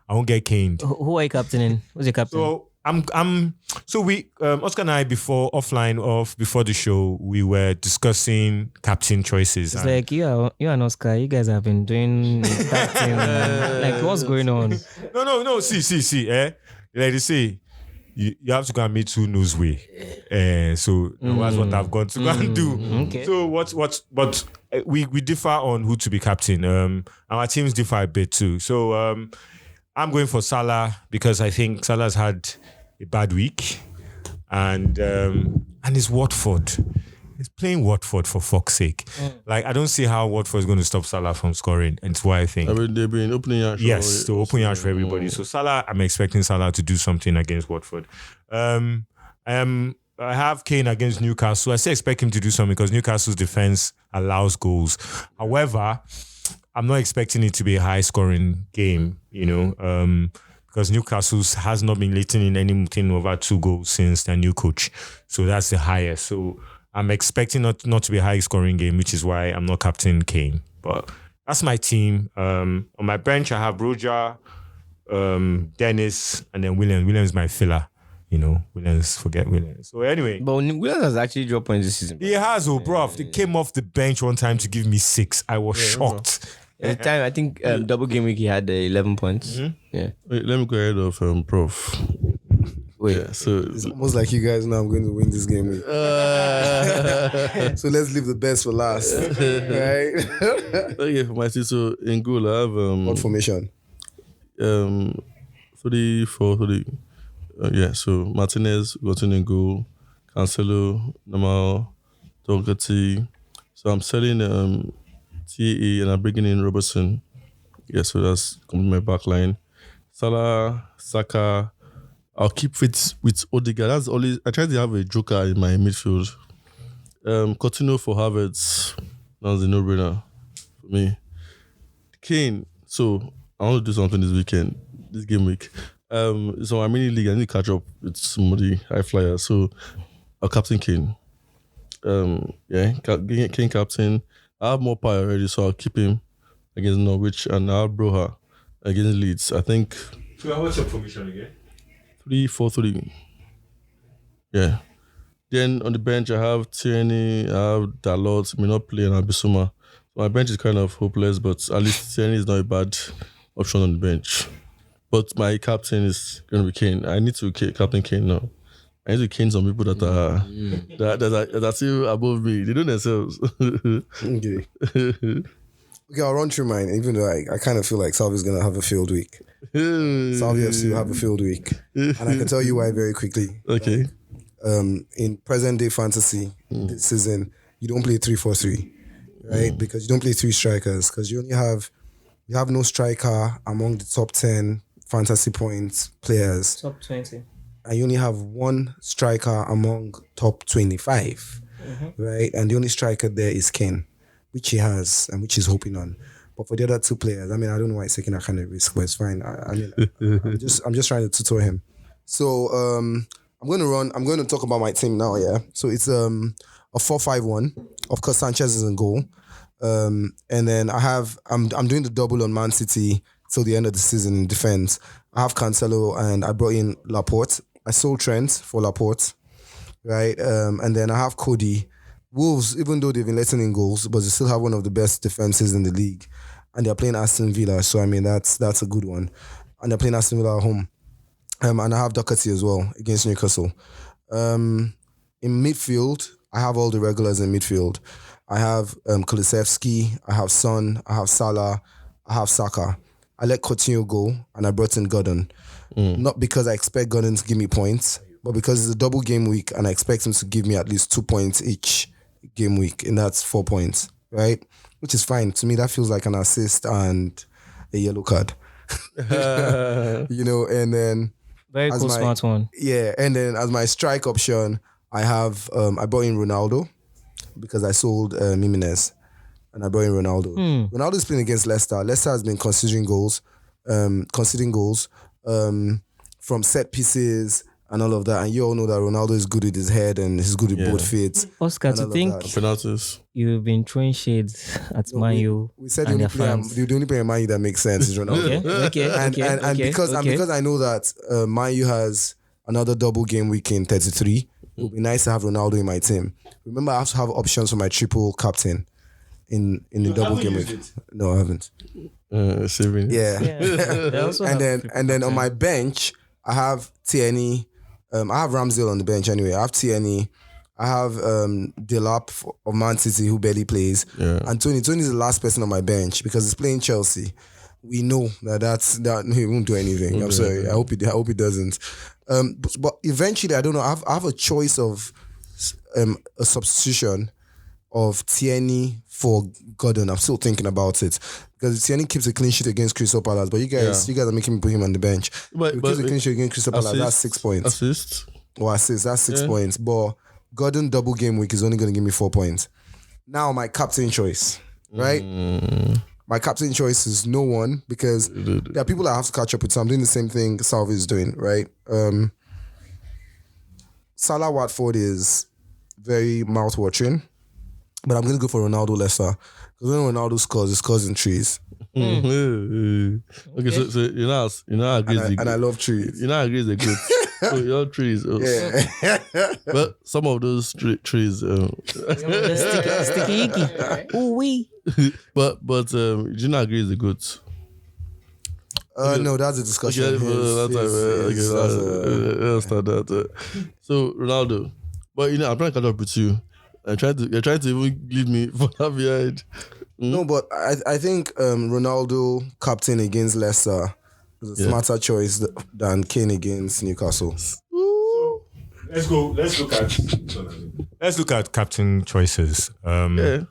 S4: won't get caned.
S5: Who are you captaining? Who's your captain?
S4: So Oscar and I before the show, we were discussing captain choices.
S5: It's like you and Oscar, you guys have been doing captain. Like what's going on?
S4: No. See. Like they say, you have to go and meet who knows way. So that's what I've gone to go and do.
S5: Okay.
S4: So but we differ on who to be captain. Our teams differ a bit too. So I'm going for Salah because I think Salah's had a bad week, and it's Watford. It's playing Watford for fuck's sake. Like I don't see how Watford is going to stop Salah from scoring, and it's why I think.
S3: They've been opening yash.
S4: Yes, to open yash for everybody. So Salah, I'm expecting Salah to do something against Watford. I have Kane against Newcastle. I still expect him to do something because Newcastle's defense allows goals. However, I'm not expecting it to be a high-scoring game. Because Newcastle has not been letting in anything over 2 goals since their new coach. So that's the highest. So I'm expecting not to be a high-scoring game, which is why I'm not captaining Kane. But that's my team. On my bench, I have Roger, Dennis, and then Williams. Williams is my filler. Forget Williams. So anyway.
S1: But Williams has actually dropped points this season.
S4: He has, bruv. He came off the bench one time to give me 6. I was shocked.
S1: At the time, I think double game week he had 11 points.
S3: Mm-hmm.
S1: Yeah.
S3: Wait, let me go ahead of Prof.
S1: Wait.
S3: Yeah, so
S2: It's almost like you guys know I'm going to win this game week. So let's leave the best for last. Right?
S3: okay, for my team, so in goal I have
S2: What formation?
S3: 3-4-3. So Martinez got in goal, Cancelo, Namal, Doherty. So I'm selling TAE and I'm bringing in Robertson. Yeah, so that's my back line. Salah, Saka. I'll keep fit with Odegaard. That's always I try to have a joker in my midfield. Coutinho for Havertz. That's a no-brainer for me. Kane. So I want to do something this game week. So my mini league, I need to catch up with somebody high flyer. So I'll captain Kane. Kane captain. I have more power already, so I'll keep him against Norwich, and I'll Broha against Leeds. I think.
S4: So what's your formation again?
S3: 3-4-3. Yeah. Then on the bench, I have Tierney, I have Dalot, may not play, and Bissouma. So my bench is kind of hopeless, but at least Tierney is not a bad option on the bench. But my captain is going to be Kane. I need to captain Kane now. I need to cane some people that are that are still above me. They know themselves.
S2: Okay. Okay, I'll run through mine, even though I kind of feel like Salvy's going to have a field week. SalvyFC will have a field week. And I can tell you why very quickly.
S3: Okay.
S2: In present day fantasy this season, you don't play 3-4-3, right? Because you don't play 3 strikers, because you have no striker among the top 10 fantasy points players.
S5: Top 20.
S2: And you only have 1 striker among top 25, right? And the only striker there is Kane, which he has and which he's hoping on. But for the other 2 players, I don't know why he's taking that kind of risk, but it's fine. I'm just trying to tutor him. So I'm going to talk about my team now, yeah? So it's a 4-5-1. Of course, Sanchez is in goal. And then I'm doing the double on Man City, till the end of the season in defense. I have Cancelo and I brought in Laporte. I sold Trent for Laporte, right? And then I have Cody. Wolves, even though they've been letting in goals, but they still have one of the best defenses in the league. And they're playing Aston Villa, so I mean, that's a good one. And they're playing Aston Villa at home. And I have Doherty as well against Newcastle. In midfield, I have all the regulars in midfield. I have Kulusevski, I have Son, I have Salah, I have Saka. I let Coutinho go and I brought in Gordon. Not because I expect Gordon to give me points, but because it's a double game week and I expect him to give me at least 2 points each game week, and that's 4 points, right? Which is fine. To me, that feels like an assist and a yellow card. And then...
S5: Very cool, smart one.
S2: Yeah, and then as my strike option, I have I brought in Ronaldo because I sold Jimenez, and I brought in Ronaldo. Ronaldo is playing against Leicester. Leicester has been conceding goals from set pieces and all of that. And you all know that Ronaldo is good with his head and he's good with both feet.
S5: Oscar, to think you've been throwing shades at Man U.
S2: We said the only player in Man U that makes sense is Ronaldo. And because I know that Man U has another double game week in 33, it would be nice to have Ronaldo in my team. Remember, I have to have options for my triple captain in the double game week. No, I haven't.
S3: Saving.
S2: Yeah. and then on my bench, I have Tierney. I have Ramsdale on the bench anyway. I have Tierney. I have Delap of Man City who barely plays.
S3: Yeah.
S2: And Tony is the last person on my bench because he's playing Chelsea. We know that he won't do anything. I'm sorry. I hope he doesn't. But eventually, I don't know. I have a choice of a substitution of Tierney for Gordon. I'm still thinking about it because Tierney keeps a clean sheet against Crystal Palace, but you guys are making me put him on the bench. But he keeps a clean sheet against Crystal Palace. That's 6 points.
S3: Assist.
S2: That's 6 points. But Gordon double game week is only going to give me 4 points. Now my captain choice, right? My captain choice is no one because there are people I have to catch up with. So I'm doing the same thing Salvi is doing, right? Salah Watford is very mouth-watering. But I'm going to go for Ronaldo Leicester. Because when Ronaldo scores, he scores in trees.
S3: Okay, so you know how agrees the
S2: and I love trees.
S3: You know how agrees the good. So your trees.
S2: Yeah.
S3: But some of those trees.
S5: Sticky icky. Ooh wee.
S3: But do you not agree is the goods?
S2: No, that's a discussion.
S3: So Ronaldo, but I'm trying to catch up with you. You're trying to even leave me further behind.
S2: No, but I think Ronaldo captain against Leicester is a smarter choice than Kane against Newcastle.
S4: Let's look at captain choices. No,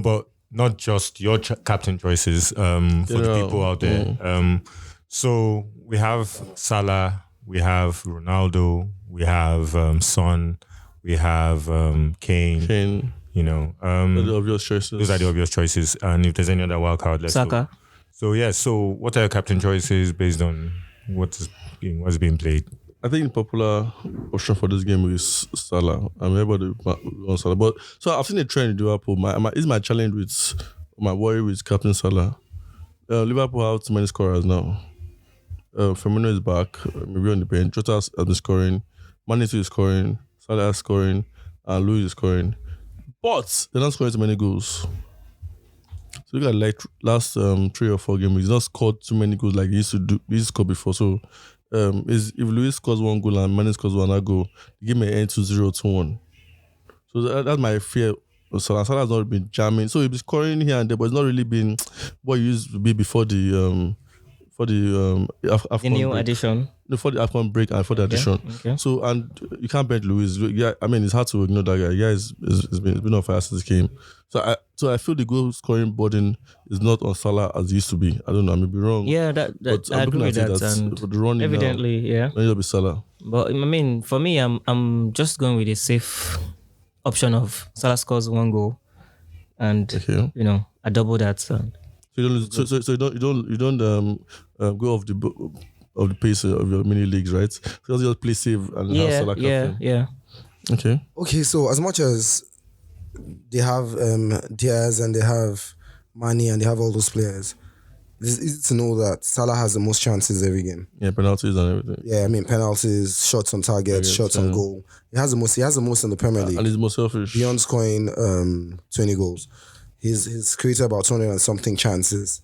S4: but not just your captain choices. For the people out there. So we have Salah, we have Ronaldo, we have Son. We have Kane. You know,
S3: the obvious choices.
S4: Those are the obvious choices. And if there's any other wild card, let's
S5: Saka.
S4: go. So yeah. So what are your captain choices based on what's being played?
S3: I think the popular option for this game is Salah. I'm able to on Salah, but so I've seen a trend in Liverpool. My challenge with my worry with Captain Salah. Liverpool have too many scorers now. Firmino is back. Maybe on the bench. Jota has been scoring. Man City is scoring. Salah is scoring, and Luis is scoring, but they're not scoring too many goals. So look at like last 3 or 4 games, he's not scored too many goals like he used to score before. So if Luis scores 1 goal and Mane scores 1 goal, the game may end 2-0, 2-1. So that's my fear. Salah has not been jamming. So he'll be scoring here and there, but it's not really been what he used to be before the AFCON
S5: new
S3: break.
S5: addition.
S3: For the AFCON break and for the addition.
S5: Okay.
S3: So, and you can't bench Luis. Yeah, I mean, it's hard to ignore that guy. Yeah, it's been on fire since he came. So I feel the goal scoring burden is not on Salah as it used to be. I don't know, I may be wrong.
S5: Yeah, that I agree with that. And
S3: the running
S5: evidently,
S3: now, it'll be Salah.
S5: But I mean, for me, I'm just going with a safe option of Salah scores 1 goal, and I double that. So
S3: you don't go off the pace of your mini leagues, right? So just play safe and have Salah captain.
S5: Yeah.
S2: Okay, so as much as they have Diaz and they have Mane and they have all those players, It's easy to know that Salah has the most chances every game.
S3: Yeah, penalties and everything.
S2: Yeah, I mean penalties, shots on target, shots on goal. He has the most in the Premier League.
S3: And he's more selfish.
S2: Beyond scoring 20 goals. He's created about 200 and something chances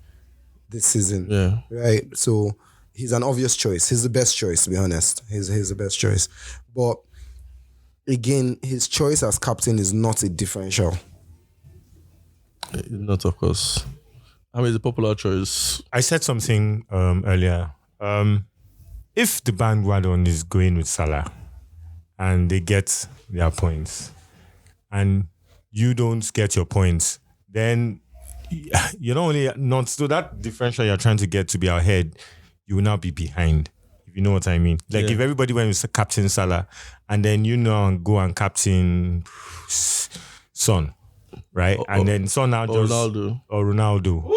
S2: this season.
S3: Yeah.
S2: Right? So he's an obvious choice. He's the best choice, to be honest. He's the best choice. But again, his choice as captain is not a differential.
S3: Not, of course. I mean, it's a popular choice.
S4: I said something earlier. If the bandwagon is going with Salah and they get their points and you don't get your points, then you're not only not, so that differential you're trying to get to be ahead, you will now be behind, if you know what I mean. Like if everybody went with captain Salah and then you know and go and captain Son, right? And then Son now just Ronaldo.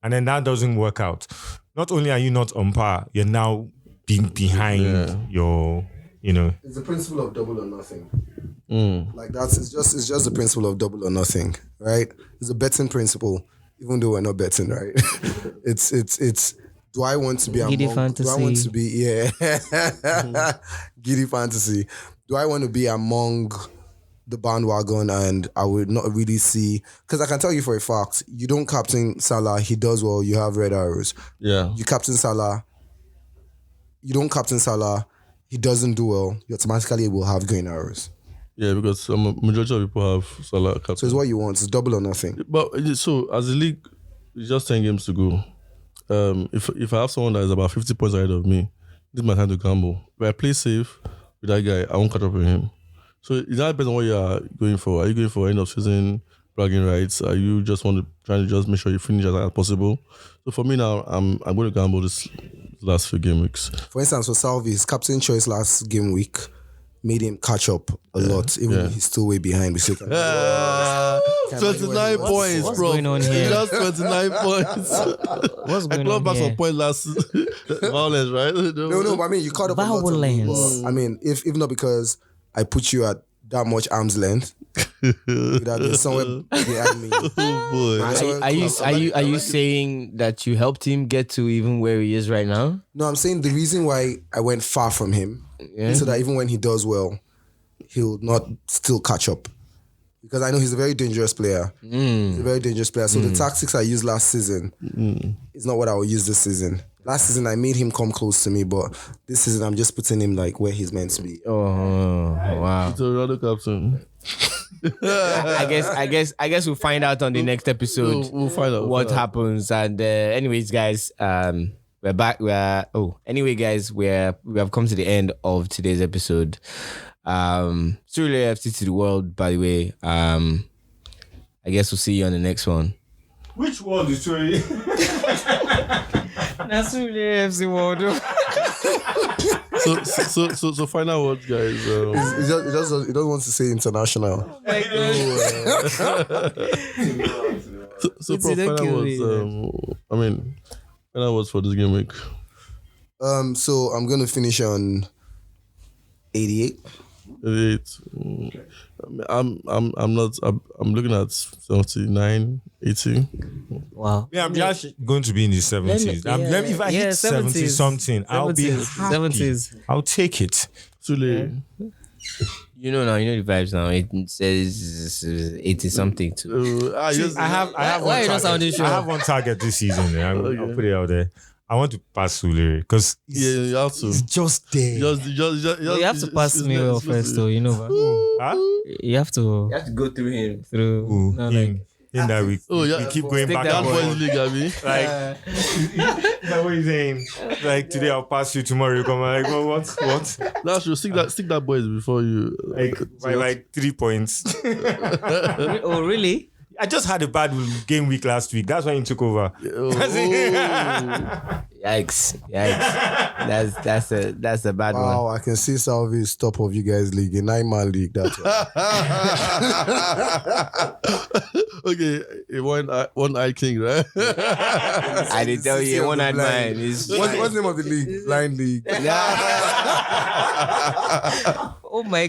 S4: And then that doesn't work out. Not only are you not on par, you're now being behind your, you know.
S2: It's the principle of double or nothing. Like it's just the principle of double or nothing, right? It's a betting principle, even though we're not betting, right? it's do I want to be
S5: Giddy
S2: among,
S5: fantasy.
S2: do I want to be giddy fantasy? Do I want to be among the bandwagon and I would not really see, because I can tell you for a fact, you don't captain Salah, he does well, you have red arrows.
S3: Yeah.
S2: You captain Salah, you don't captain Salah, he doesn't do well, you automatically will have green arrows.
S3: Yeah, because majority of people have Salah captain.
S2: So it's what you want, it's double or nothing.
S3: But so as a league, it's just 10 games to go. If I have someone that is about 50 points ahead of me, this is my time to gamble. If I play safe with that guy, I won't catch up with him. So it depends on what you are going for. Are you going for end of season bragging rights? Are you just trying to just make sure you finish as high as possible? So for me now, I'm going to gamble this last few game weeks.
S2: For instance, for Salvi, his captain choice last game week made him catch up a lot, even though he's still way behind. We still
S3: 29 points,
S5: what's
S3: bro.
S5: going on here?
S3: Just 29 points.
S5: What's going
S3: I clawed
S5: on
S3: back
S5: here?
S3: some points last violence, right?
S2: No, but I mean, you caught up a lot of me,
S5: Violence.
S2: but, I mean, if not because I put you at that much arm's length, you would have been somewhere behind me.
S3: Oh boy.
S1: Are you saying that you helped him get to even where he is right now?
S2: No, I'm saying the reason why I went far from him, so that even when he does well, he'll not still catch up. Because I know he's a very dangerous player. He's a very dangerous player. So the tactics I used last season is not what I will use this season. Last season I made him come close to me, but this season I'm just putting him like where he's meant to be.
S1: Oh wow!
S3: So Ronaldo captain.
S1: I guess we'll find out on the next episode.
S3: We'll find out
S1: what happens. And anyways, guys, we're back. Anyway, guys, we have come to the end of today's episode. SurulereFC to the world, by the way. I guess we'll see you on the next one.
S4: Which world is Surulere?
S5: That's SurulereFC world.
S3: So final words, guys.
S2: He doesn't want to say international.
S3: So final words. Final words for this game week.
S2: So I'm gonna finish on 88.
S3: I'm looking at 79, 80.
S5: Wow.
S4: Yeah, I'm just going to be in the 70s. If I hit 70 something, I'll be happy.
S5: 70s.
S4: I'll take it.
S3: Sule.
S1: You know the vibes now. It says 80 something too.
S4: I have
S5: Why you not sounding sure?
S4: I have one target this season. I'll put it out there. I want to pass Surulere because
S3: You have to.
S4: it's just there.
S5: You have to pass me well first, though. You know,
S4: Huh?
S5: you have to
S1: go through him.
S5: through. No, like,
S4: In that we keep going back
S3: That
S4: and
S3: boys
S4: forth.
S3: league, Abi.
S4: Like, that's what you're saying. Like, today I'll pass you, tomorrow you come. Like, well, what?
S3: That's true. Stick that boys before you.
S4: Like, by like 3 points.
S5: oh, really?
S4: I just had a bad game week last week. That's when he took over.
S1: Yikes! That's a bad one.
S2: Wow, I can see Salvy's top of you guys' league, a 9-man league. That's
S3: Okay, one eye king, right?
S1: I did tell you, one eyed man is.
S2: What's the name of the league? Blind league.
S5: Oh my